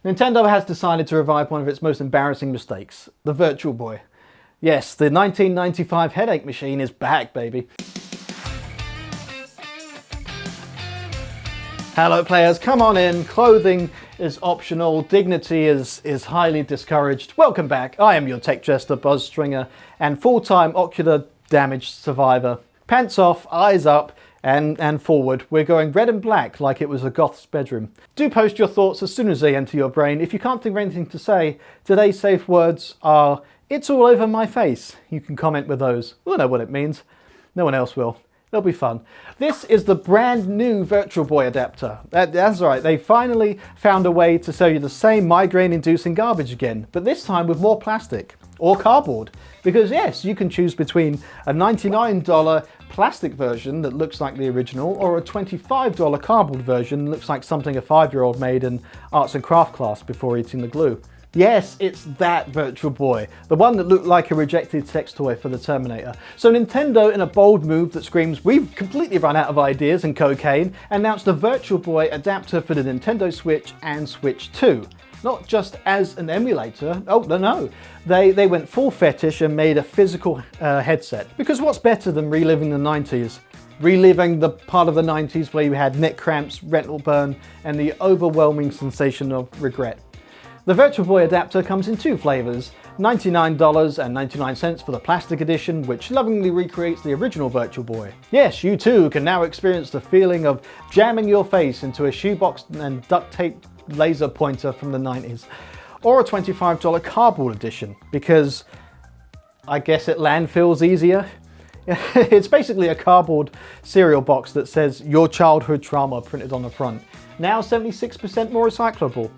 Nintendo has decided to revive one of its most embarrassing mistakes, the Virtual Boy. Yes, the 1995 headache machine is back, baby. Hello players, come on in. Clothing is optional, dignity is highly discouraged. Welcome back, I am your tech jester Buzz Stringer and full-time ocular damage survivor. Pants off, eyes up, and forward. We're going red and black like it was a goth's bedroom. Do post your thoughts as soon as they enter your brain. If you can't think of anything to say, today's safe words are, "It's all over my face." You can comment with those. We'll know what it means. No one else will. It'll be fun. This is the brand new Virtual Boy adapter. That's right, they finally found a way to sell you the same migraine-inducing garbage again, but this time with more plastic. Or cardboard. Because yes, you can choose between a $99 plastic version that looks like the original or a $25 cardboard version that looks like something a 5-year-old made in arts and craft class before eating the glue. Yes, it's that Virtual Boy, the one that looked like a rejected sex toy for the Terminator. So Nintendo, in a bold move that screams we've completely run out of ideas and cocaine, announced a Virtual Boy adapter for the Nintendo Switch and Switch 2. Not just as an emulator, oh no, they went full fetish and made a physical headset. Because what's better than reliving the 90s? Reliving the part of the 90s where you had neck cramps, retinal burn, and the overwhelming sensation of regret. The Virtual Boy adapter comes in two flavors, $99.99 for the plastic edition, which lovingly recreates the original Virtual Boy. Yes, you too can now experience the feeling of jamming your face into a shoebox and duct tape laser pointer from the 90s. Or a $25 cardboard edition, because I guess it landfills easier. It's basically a cardboard cereal box that says your childhood trauma printed on the front. Now 76% more recyclable.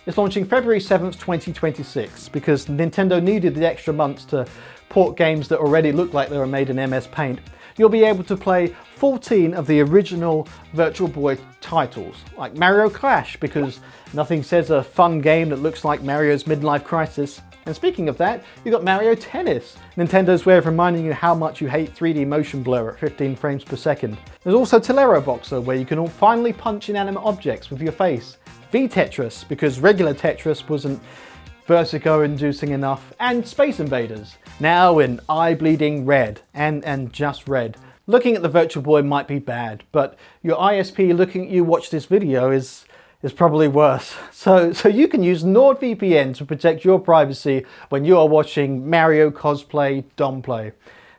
It's launching February 7th, 2026, because Nintendo needed the extra months to port games that already look like they were made in MS Paint. You'll be able to play 14 of the original Virtual Boy titles, like Mario Clash, because nothing says a fun game that looks like Mario's midlife crisis. And speaking of that, you've got Mario Tennis, Nintendo's way of reminding you how much you hate 3D motion blur at 15 frames per second. There's also Tolero Boxer, where you can finally punch inanimate objects with your face. V-Tetris, because regular Tetris wasn't vertigo-inducing enough, and Space Invaders, now in eye-bleeding red, and just red. Looking at the Virtual Boy might be bad, but your ISP looking at you watch this video is probably worse. So you can use NordVPN to protect your privacy when you are watching Mario cosplay Domplay.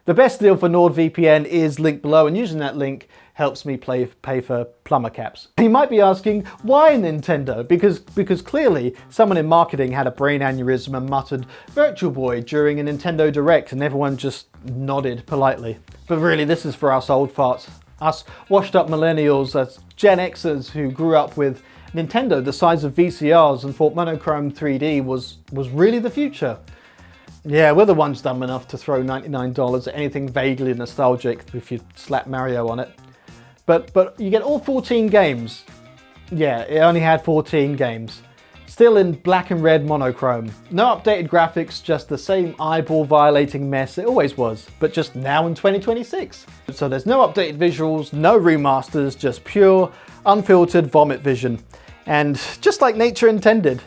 The best deal for NordVPN is linked below, and using that link helps me pay for plumber caps. You might be asking, why Nintendo? Because clearly someone in marketing had a brain aneurysm and muttered Virtual Boy during a Nintendo Direct, and everyone just nodded politely. But really, this is for us old farts, us washed up millennials, us Gen Xers who grew up with Nintendo the size of VCRs and thought monochrome 3D was really the future. Yeah, we're the ones dumb enough to throw $99 at anything vaguely nostalgic if you slap Mario on it. But you get all 14 games. Yeah, it only had 14 games. Still in black and red monochrome. No updated graphics, just the same eyeball-violating mess it always was, but just now in 2026. So there's no updated visuals, no remasters, just pure, unfiltered vomit vision. And just like nature intended,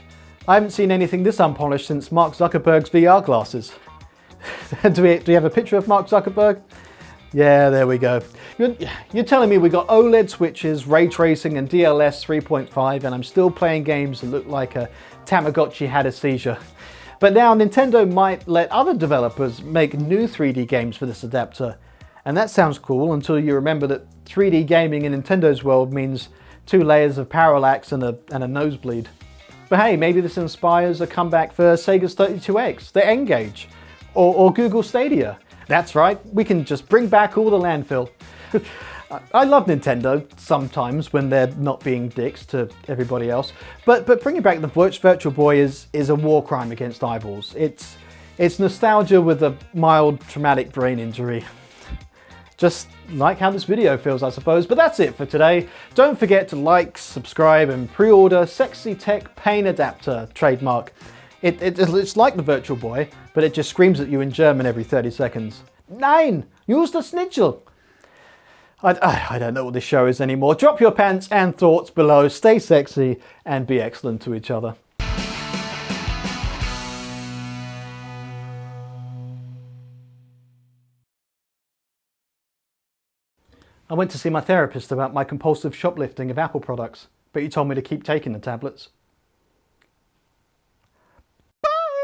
I haven't seen anything this unpolished since Mark Zuckerberg's VR glasses. Do we have a picture of Mark Zuckerberg? Yeah, there we go. You're telling me we got OLED switches, ray tracing and DLS 3.5 and I'm still playing games that look like a Tamagotchi had a seizure. But now Nintendo might let other developers make new 3D games for this adapter. And that sounds cool until you remember that 3D gaming in Nintendo's world means 2 layers of parallax and a nosebleed. But hey, maybe this inspires a comeback for Sega's 32X, the N-Gage, or Google Stadia. That's right, we can just bring back all the landfill. I love Nintendo sometimes when they're not being dicks to everybody else, but bringing back the Virtual Boy is a war crime against eyeballs. It's nostalgia with a mild traumatic brain injury. Just like how this video feels, I suppose. But that's it for today. Don't forget to like, subscribe, and pre-order Sexy Tech Pain Adapter trademark. It's like the Virtual Boy, but it just screams at you in German every 30 seconds. Nein! Use the Schnitzel! I don't know what this show is anymore. Drop your pants and thoughts below, stay sexy, and be excellent to each other. I went to see my therapist about my compulsive shoplifting of Apple products, but he told me to keep taking the tablets.